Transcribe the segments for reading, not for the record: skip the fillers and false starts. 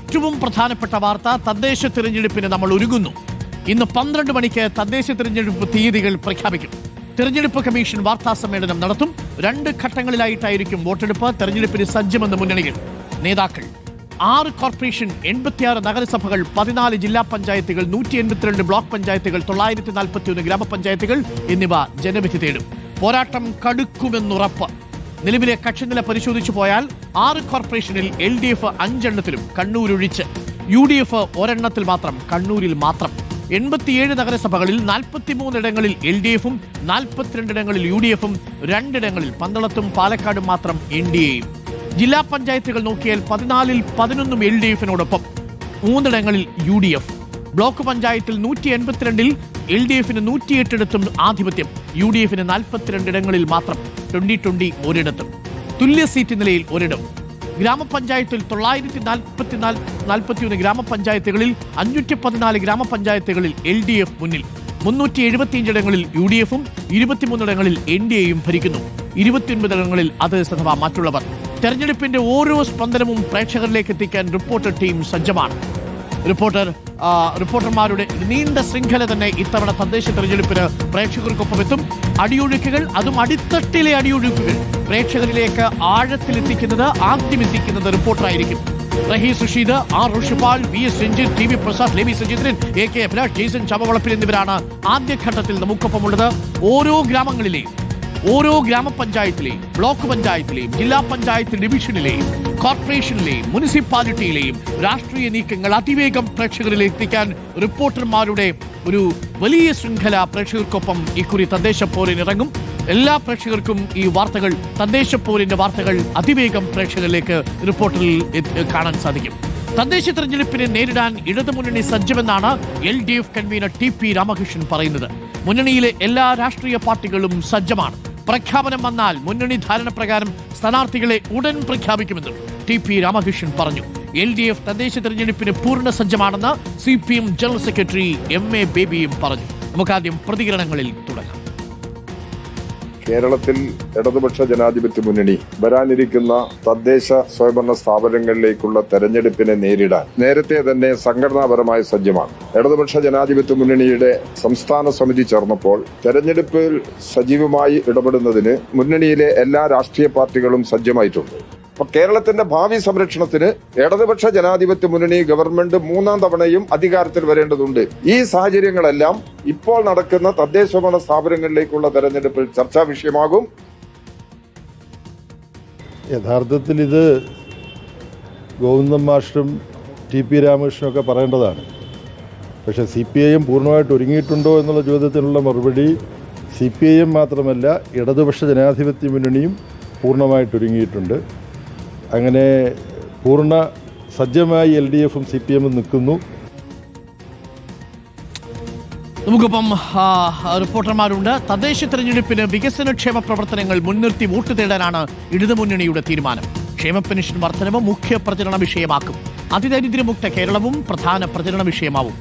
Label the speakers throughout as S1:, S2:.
S1: ഏറ്റവും പ്രധാനപ്പെട്ട വാർത്ത, തദ്ദേശ തിരഞ്ഞെടുപ്പിന് നമ്മൾ ഒരുങ്ങുന്നു. ഇന്ന് 12 മണിക്ക് തദ്ദേശ തിരഞ്ഞെടുപ്പ് തീയതികൾ പ്രഖ്യാപിക്കും. തിരഞ്ഞെടുപ്പ് കമ്മീഷൻ വാർത്താ സമ്മേളനം നടത്തും. 2 ഘട്ടങ്ങളിലായിട്ടായിരിക്കും വോട്ടെടുപ്പ്. തെരഞ്ഞെടുപ്പിന് സജ്ജമെന്ന് മുന്നണികൾ നേതാക്കൾ. 6 കോർപ്പറേഷൻ, 86 നഗരസഭകൾ, 14 ജില്ലാ പഞ്ചായത്തുകൾ, 182 ബ്ലോക്ക് പഞ്ചായത്തുകൾ, 941 ഗ്രാമപഞ്ചായത്തുകൾ എന്നിവ ജനവിധി തേടും. പോരാട്ടം കടുക്കുമെന്നുറപ്പ്. നിലവിലെ കക്ഷിനില പരിശോധിച്ചു പോയാൽ 6 കോർപ്പറേഷനിൽ LDF 5 എണ്ണത്തിലും കണ്ണൂരൊഴിച്ച്, UDF 1 എണ്ണത്തിൽ മാത്രം, കണ്ണൂരിൽ മാത്രം. 87 നഗരസഭകളിൽ 43 ഇടങ്ങളിൽ LDF-ഉം 42 ഇടങ്ങളിൽ UDF-ഉം 2 ഇടങ്ങളിൽ പന്തളത്തും പാലക്കാടും മാത്രം NDA-യും. ജില്ലാ പഞ്ചായത്തുകൾ നോക്കിയാൽ 14-ൽ 11 LDF-നോടൊപ്പം 3 ഇടങ്ങളിൽ UDF. ബ്ലോക്ക് പഞ്ചായത്തിൽ 182-ൽ LDF-ന് 108 ഇടത്തും ആധിപത്യം, UDF-ന് 42 ഇടങ്ങളിൽ മാത്രം 20-20 ഒരിടത്തും. തുല്യ സീറ്റ് നിലയിൽ ഒരിടം. ഗ്രാമപഞ്ചായത്തിൽ 941 ഗ്രാമപഞ്ചായത്തുകളിൽ 514 ഗ്രാമപഞ്ചായത്തുകളിൽ LDF മുന്നിൽ. 375 ഇടങ്ങളിൽ UDF-ഉം 23 ഇടങ്ങളിൽ NDA-യും ഭരിക്കുന്നു. 29 ഇടങ്ങളിൽ അതേഴ്സ് അഥവാ മറ്റുള്ളവർ. തെരഞ്ഞെടുപ്പിന്റെ ഓരോ സ്പന്ദനവും പ്രേക്ഷകരിലേക്ക് എത്തിക്കാൻ റിപ്പോർട്ടർ ടീം സജ്ജമാണ്. റിപ്പോർട്ടർമാരുടെ നീണ്ട ശൃംഖല തന്നെ ഇത്തവണ തദ്ദേശ തെരഞ്ഞെടുപ്പിന് പ്രേക്ഷകർക്കൊപ്പം എത്തും. അടിയൊഴുക്കുകൾ, അതും അടിത്തട്ടിലെ അടിയൊഴുക്കുകൾ പ്രേക്ഷകരിലേക്ക് ആഴത്തിലെത്തിക്കുന്നത്, ആദ്യം എത്തിക്കുന്നത് റിപ്പോർട്ടറായിരിക്കും. Rahees Rasheed, R. Rishipal, VS Ranjith, TV Prasad, Levi Sajindran, AK Abhilash, Jaison ചവവളപ്പിൽ എന്നിവരാണ് ആദ്യഘട്ടത്തിൽ നമുക്കൊപ്പമുള്ളത്. ഓരോ ഗ്രാമപഞ്ചായത്തിലെയും ബ്ലോക്ക് പഞ്ചായത്തിലെയും ജില്ലാ പഞ്ചായത്ത് ഡിവിഷനിലെയും കോർപ്പറേഷനിലെയും മുനിസിപ്പാലിറ്റിയിലെയും രാഷ്ട്രീയ നീക്കങ്ങൾ അതിവേഗം പ്രേക്ഷകരിലേക്ക് എത്തിക്കാൻ റിപ്പോർട്ടർമാരുടെ ഒരു വലിയ ശൃംഖല പ്രേക്ഷകർക്കൊപ്പം ഇക്കുറി തദ്ദേശ പോരിനിറങ്ങും. എല്ലാ പ്രേക്ഷകർക്കും ഈ വാർത്തകൾ, തദ്ദേശ പോരിന്റെ വാർത്തകൾ അതിവേഗം പ്രേക്ഷകരിലേക്ക് റിപ്പോർട്ടറിൽ കാണാൻ സാധിക്കും. തദ്ദേശ തെരഞ്ഞെടുപ്പിനെ നേരിടാൻ ഇടതുമുന്നണി സജ്ജമെന്നാണ് LDF കൺവീനർ TP രാമകൃഷ്ണൻ പറയുന്നത്. മുന്നണിയിലെ എല്ലാ രാഷ്ട്രീയ പാർട്ടികളും സജ്ജമാണ്. പ്രഖ്യാപനം വന്നാൽ മുന്നണി ധാരണ പ്രകാരം സ്ഥാനാർത്ഥികളെ ഉടൻ പ്രഖ്യാപിക്കുമെന്നും TP രാമകൃഷ്ണൻ പറഞ്ഞു. LDF തദ്ദേശ തെരഞ്ഞെടുപ്പിന് പൂർണ്ണ സജ്ജമാണെന്ന് CPM ജനറൽ സെക്രട്ടറി MA ബേബിയും പറഞ്ഞു. നമുക്കാദ്യം പ്രതികരണങ്ങളിൽ തുടങ്ങാം.
S2: കേരളത്തിൽ ഇടതുപക്ഷ ജനാധിപത്യ മുന്നണി വരാനിരിക്കുന്ന തദ്ദേശ സ്വയംഭരണ സ്ഥാപനങ്ങളിലേക്കുള്ള തെരഞ്ഞെടുപ്പിനെ നേരിടാൻ നേരത്തെ തന്നെ സംഘടനാപരമായി സജ്ജമാണ്. ഇടതുപക്ഷ ജനാധിപത്യ മുന്നണിയുടെ സംസ്ഥാന സമിതി ചേർന്നപ്പോൾ തെരഞ്ഞെടുപ്പിൽ സജീവമായി ഇടപെടുന്നതിന് മുന്നണിയിലെ എല്ലാ രാഷ്ട്രീയ പാർട്ടികളും സജ്ജമായിട്ടുണ്ട്. അപ്പൊ കേരളത്തിന്റെ ഭാവി സംരക്ഷണത്തിന് ഇടതുപക്ഷ ജനാധിപത്യ മുന്നണി ഗവൺമെന്റ് 3ാം തവണയും അധികാരത്തിൽ വരേണ്ടതുണ്ട്. ഈ സാഹചര്യങ്ങളെല്ലാം ഇപ്പോൾ നടക്കുന്ന തദ്ദേശഭരണ സ്ഥാപനങ്ങളിലേക്കുള്ള തെരഞ്ഞെടുപ്പിൽ ചർച്ചാ വിഷയമാകും.
S3: യഥാർത്ഥത്തിൽ ഇത് ഗോവിന്ദൻ മാഷും TP രാമകൃഷ്ണനും ഒക്കെ പറയേണ്ടതാണ്. പക്ഷേ CPIM പൂർണ്ണമായിട്ട് ഒരുങ്ങിയിട്ടുണ്ടോ എന്നുള്ള ചോദ്യത്തിനുള്ള മറുപടി CPIM മാത്രമല്ല, ഇടതുപക്ഷ ജനാധിപത്യ മുന്നണിയും പൂർണ്ണമായിട്ട് ഒരുങ്ങിയിട്ടുണ്ട്. അങ്ങനെ പൂർണ്ണ സജ്ജമായി LDF-ഉം CPM-ഉം നിൽക്കുന്നു.
S1: നമുക്കിപ്പം റിപ്പോർട്ടർമാരുണ്ട്. തദ്ദേശ തെരഞ്ഞെടുപ്പിന് വികസനക്ഷേമ പ്രവർത്തനങ്ങൾ മുൻനിർത്തി വോട്ട് തേടാനാണ് ഇടതുമുന്നണിയുടെ തീരുമാനം. ക്ഷേമ പെൻഷൻ വർധനവ് മുഖ്യ പ്രചരണ വിഷയമാക്കും. അതിദരിദ്രമുക്ത കേരളവും പ്രധാന പ്രചരണ വിഷയമാവും.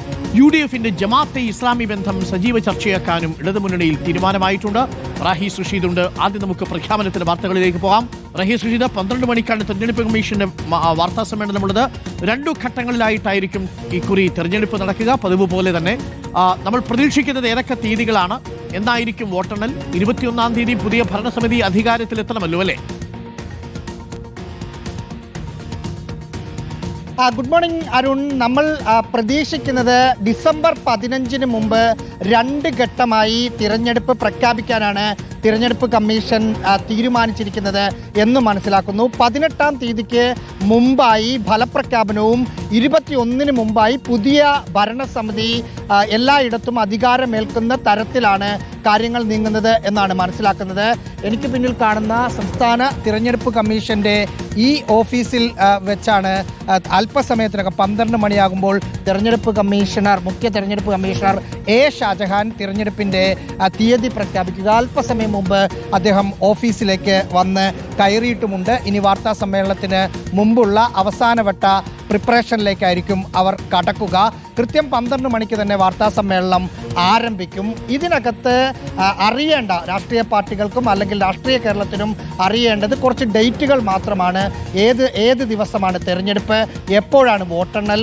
S1: UDF-ന്റെ ജമാഅത്തെ ഇസ്ലാമി ബന്ധം സജീവ ചർച്ചയാക്കാനും ഇടതുമുന്നണിയിൽ തീരുമാനമായിട്ടുണ്ട്. റഹീസ് റഷീദുണ്ട്. ആദ്യം നമുക്ക് പ്രഖ്യാപനത്തിന്റെ വാർത്തകളിലേക്ക് പോകാം. റഹീസ് റഷീദ്, 12 മണിക്കാണ് തെരഞ്ഞെടുപ്പ് കമ്മീഷന്റെ വാർത്താ സമ്മേളനമുള്ളത്. 2 ഘട്ടങ്ങളിലായിട്ടായിരിക്കും ഇക്കുറി തെരഞ്ഞെടുപ്പ് നടക്കുക. പതിവ് പോലെ തന്നെ നമ്മൾ പ്രതീക്ഷിക്കുന്നത് ഏതൊക്കെ തീയതികളാണ്? എന്നായിരിക്കും വോട്ടെണ്ണൽ? 21-ാം തീയതി പുതിയ ഭരണസമിതി അധികാരത്തിലെത്തണമല്ലോ അല്ലേ?
S4: Good morning Arun. നമ്മൾ പ്രതീക്ഷിക്കുന്നത് ഡിസംബർ 15-ന് മുമ്പ് 2 ഘട്ടമായി തിരഞ്ഞെടുപ്പ് പ്രഖ്യാപിക്കാനാണ് തിരഞ്ഞെടുപ്പ് കമ്മീഷൻ തീരുമാനിച്ചിരിക്കുന്നത് എന്ന് മനസ്സിലാക്കുന്നു. 18-ാം തീയതിക്ക് മുമ്പായി ഫലപ്രഖ്യാപനവും 21-ന് മുമ്പായി പുതിയ ഭരണസമിതി എല്ലായിടത്തും അധികാരമേൽക്കുന്ന തരത്തിലാണ് കാര്യങ്ങൾ നീങ്ങുന്നത് എന്നാണ് മനസ്സിലാക്കുന്നത്. എനിക്ക് പിന്നിൽ കാണുന്ന സംസ്ഥാന തിരഞ്ഞെടുപ്പ് കമ്മീഷന്റെ ഈ ഓഫീസിൽ വെച്ചാണ് അല്പസമയത്തിനകം 12 മണിയാകുമ്പോൾ മുഖ്യ തെരഞ്ഞെടുപ്പ് കമ്മീഷണർ A. ഷാജഹാൻ തിരഞ്ഞെടുപ്പിന്റെ തീയതി പ്രഖ്യാപിക്കുക. അല്പസമയം മുമ്പ് അദ്ദേഹം ഓഫീസിലേക്ക് വന്ന് കയറിയിട്ടുമുണ്ട്. ഇനി വാർത്താ സമ്മേളനത്തിന് മുമ്പുള്ള അവസാനവട്ട പ്രിപ്പറേഷനിലേക്കായിരിക്കും അവർ കടക്കുക. കൃത്യം 12 മണിക്ക് തന്നെ വാർത്താ സമ്മേളനം ആരംഭിക്കും. ഇതിനകത്ത് അറിയേണ്ട രാഷ്ട്രീയ പാർട്ടികൾക്കും അല്ലെങ്കിൽ രാഷ്ട്രീയ കേരളത്തിനും അറിയേണ്ടത് കുറച്ച് ഡേറ്റുകൾ മാത്രമാണ്. ഏത് ദിവസമാണ് തെരഞ്ഞെടുപ്പ്, എപ്പോഴാണ് വോട്ടെണ്ണൽ,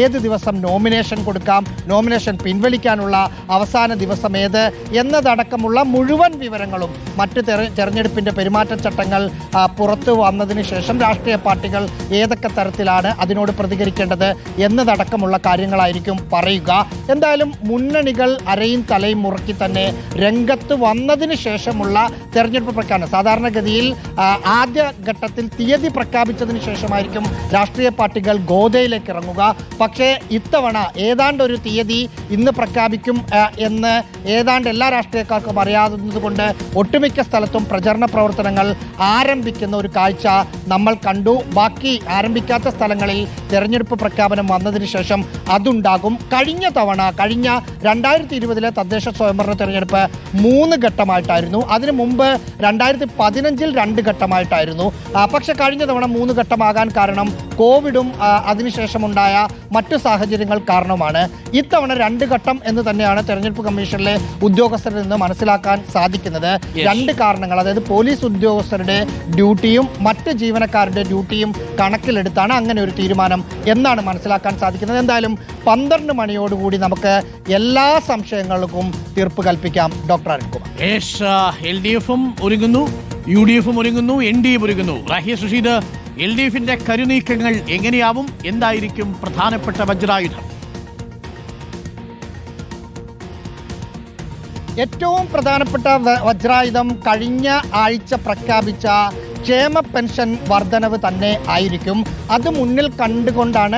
S4: ഏത് ദിവസം നോമിനേഷൻ കൊടുക്കാം, നോമിനേഷൻ പിൻവലിക്കാനുള്ള അവസാന ദിവസം ഏത് എന്നതടക്കമുള്ള മുഴുവൻ വിവരങ്ങളും മറ്റ് തെരഞ്ഞെടുപ്പിൻ്റെ പെരുമാറ്റച്ചട്ടങ്ങൾ പുറത്തു വന്നതിന് ശേഷം രാഷ്ട്രീയ പാർട്ടികൾ ഏതൊക്കെ തരത്തിലാണ് അതിനോട് പ്രതികരിക്കേണ്ടത് എന്നതടക്കമുള്ള കാര്യങ്ങളായിരിക്കും പറയുക. എന്തായാലും മുന്നണികൾ അരയും തലയും മുറുക്കി തന്നെ രംഗത്ത് വന്നതിന് ശേഷമുള്ള തെരഞ്ഞെടുപ്പ് പ്രഖ്യാപനം. സാധാരണഗതിയിൽ ആദ്യ ഘട്ടത്തിൽ തീയതി പ്രഖ്യാപിച്ചതിന് ശേഷമായിരിക്കും രാഷ്ട്രീയ പാർട്ടികൾ ഗോതയിലേക്ക് ഇറങ്ങുക. പക്ഷേ ഇത്തവണ ഏതാണ്ട് ഒരു തീയതി ഇന്ന് പ്രഖ്യാപിക്കും എന്ന് ഏതാണ്ട് എല്ലാ രാഷ്ട്രീയക്കാർക്കും അറിയാവുന്നതുകൊണ്ട് ഒട്ടുമിക്ക സ്ഥലത്തും പ്രചരണ പ്രവർത്തനങ്ങൾ ആരംഭിക്കുന്ന ഒരു കാഴ്ച നമ്മൾ കണ്ടു. ബാക്കി ആരംഭിക്കാത്ത സ്ഥലങ്ങളിൽ തെരഞ്ഞെടുപ്പ് പ്രഖ്യാപനം വന്നതിന് ശേഷം അതുണ്ടാകും. കഴിഞ്ഞ 2020 തദ്ദേശ സ്വയംഭരണ തെരഞ്ഞെടുപ്പ് 3 ഘട്ടമായിട്ടായിരുന്നു. അതിനു മുമ്പ് 2015 2 ഘട്ടമായിട്ടായിരുന്നു. പക്ഷെ കഴിഞ്ഞ തവണ 3 ഘട്ടമാകാൻ കാരണം കോവിഡും അതിനുശേഷമുണ്ടായ മറ്റു സാഹചര്യങ്ങൾ കാരണമാണ്. ഇത്തവണ 2 ഘട്ടം എന്ന് തന്നെയാണ് തെരഞ്ഞെടുപ്പ് കമ്മീഷനിലെ ഉദ്യോഗസ്ഥരിൽ നിന്ന് മനസ്സിലാക്കാൻ സാധിക്കുന്നത്. 2 കാരണങ്ങൾ, അതായത് പോലീസ് ഉദ്യോഗസ്ഥരുടെ ഡ്യൂട്ടിയും മറ്റ് ജീവനക്കാരുടെ ഡ്യൂട്ടിയും കണക്കിലെടുത്താണ് അങ്ങനെ ഒരു തീരുമാനം എന്നാണ് മനസ്സിലാക്കാൻ സാധിക്കുന്നത്. എന്തായാലും 12 മണിയോടുകൂടി നമുക്ക് എല്ലാ സംശയങ്ങൾക്കും തീർപ്പ് കൽപ്പിക്കാം. ഡോക്ടർ അരുൺകുമാർ.
S1: LDF-ഉം ഒരുങ്ങുന്നു, UDF-ഉം ഒരുങ്ങുന്നു, NDA ഒരുങ്ങുന്നു. റാഹിസ് റഷീദ്, LDF-ന്റെ കരുനീക്കങ്ങൾ എങ്ങനെയാവും? എന്തായിരിക്കും പ്രധാനപ്പെട്ട വജ്രായുധം?
S4: ഏറ്റവും പ്രധാനപ്പെട്ട വജ്രായുധം കഴിഞ്ഞ ആഴ്ച പ്രഖ്യാപിച്ച ക്ഷേമ പെൻഷൻ വർധനവ് തന്നെ ആയിരിക്കും. അത് മുന്നിൽ കണ്ടുകൊണ്ടാണ്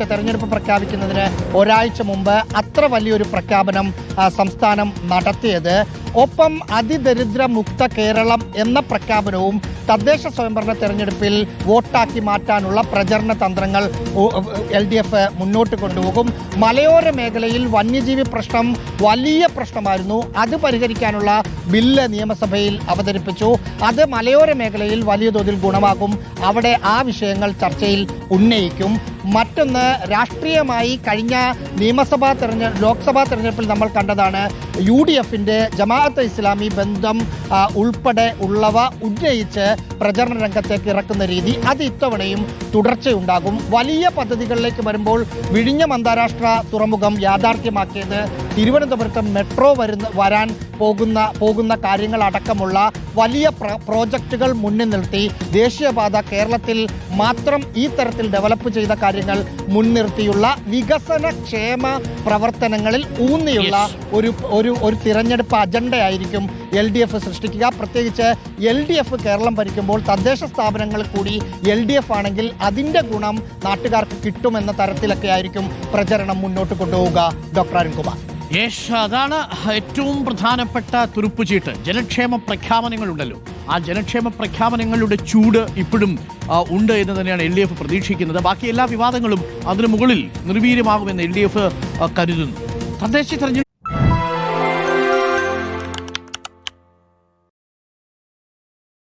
S4: തെരഞ്ഞെടുപ്പ് പ്രഖ്യാപിക്കുന്നതിന് ഒരാഴ്ച മുമ്പ് അത്ര വലിയൊരു പ്രഖ്യാപനം സംസ്ഥാനം നടത്തിയത്. ഒപ്പം അതിദരിദ്ര മുക്ത കേരളം എന്ന പ്രഖ്യാപനവും തദ്ദേശ സ്വയംഭരണ തെരഞ്ഞെടുപ്പിൽ വോട്ടാക്കി മാറ്റാനുള്ള പ്രചരണ തന്ത്രങ്ങൾ LDF മുന്നോട്ട് കൊണ്ടുപോകും. മലയോര മേഖലയിൽ വന്യജീവി പ്രശ്നം വലിയ പ്രശ്നമായിരുന്നു. അത് പരിഹരിക്കാനുള്ള ബില്ല് നിയമസഭയിൽ അവതരിപ്പിച്ചു. അത് മലയോര മേഖലയിൽ വലിയ തോതിൽ ഗുണമാകും. അവിടെ ആ വിഷയങ്ങൾ ചർച്ചയിൽ ഉന്നയിക്കും. മറ്റൊന്ന്, രാഷ്ട്രീയമായി കഴിഞ്ഞ ലോക്സഭാ തെരഞ്ഞെടുപ്പിൽ നമ്മൾ കണ്ടതാണ് UDF-ന്റെ ജമാഅത്തെ ഇസ്ലാമി ബന്ധം ഉൾപ്പെടെ ഉള്ളവ ഉന്നയിച്ച് പ്രചരണ രംഗത്തേക്ക് ഇറക്കുന്ന രീതി. അത് ഇത്തവണയും തുടർച്ചയുണ്ടാകും. വലിയ പദ്ധതികളിലേക്ക് വരുമ്പോൾ വിഴിഞ്ഞം അന്താരാഷ്ട്ര തുറമുഖം യാഥാർത്ഥ്യമാക്കിയത്, തിരുവനന്തപുരത്ത് മെട്രോ വരാൻ പോകുന്ന കാര്യങ്ങളടക്കമുള്ള വലിയ പ്രോജക്റ്റുകൾ മുന്നിൽ നിർത്തി ദേശീയപാത കേരളത്തിൽ മാത്രം ഈ തരത്തിൽ ഡെവലപ്പ് ചെയ്ത കാര്യങ്ങൾ മുൻനിർത്തിയുള്ള വികസന ക്ഷേമ പ്രവർത്തനങ്ങളിൽ ഊന്നിയുള്ള ഒരു തിരഞ്ഞെടുപ്പ് അജണ്ടയായിരിക്കും LDF സൃഷ്ടിക്കുക. പ്രത്യേകിച്ച് LDF കേരളം ഭരിക്കുമ്പോൾ തദ്ദേശ സ്ഥാപനങ്ങളിൽ കൂടി LDF ആണെങ്കിൽ അതിൻ്റെ ഗുണം നാട്ടുകാർക്ക് കിട്ടുമെന്ന തരത്തിലൊക്കെ ആയിരിക്കും പ്രചരണം മുന്നോട്ട് കൊണ്ടുപോവുക. ഡോക്ടർ അരുൺകുമാർ.
S1: അതാണ് ഏറ്റവും പ്രധാനപ്പെട്ട തുറുപ്പുചീട്ട്. ജനക്ഷേമ പ്രഖ്യാപനങ്ങളുണ്ടല്ലോ, ആ ജനക്ഷേമ പ്രഖ്യാപനങ്ങളുടെ ചൂട് ഇപ്പോഴും ഉണ്ട് എന്ന് തന്നെയാണ് LDF പ്രതീക്ഷിക്കുന്നത്. ബാക്കി എല്ലാ വിവാദങ്ങളും അതിനു മുകളിൽ നിർവീര്യമാകുമെന്ന് LDF കരുതുന്നു. തദ്ദേശ തെരഞ്ഞെടുപ്പ്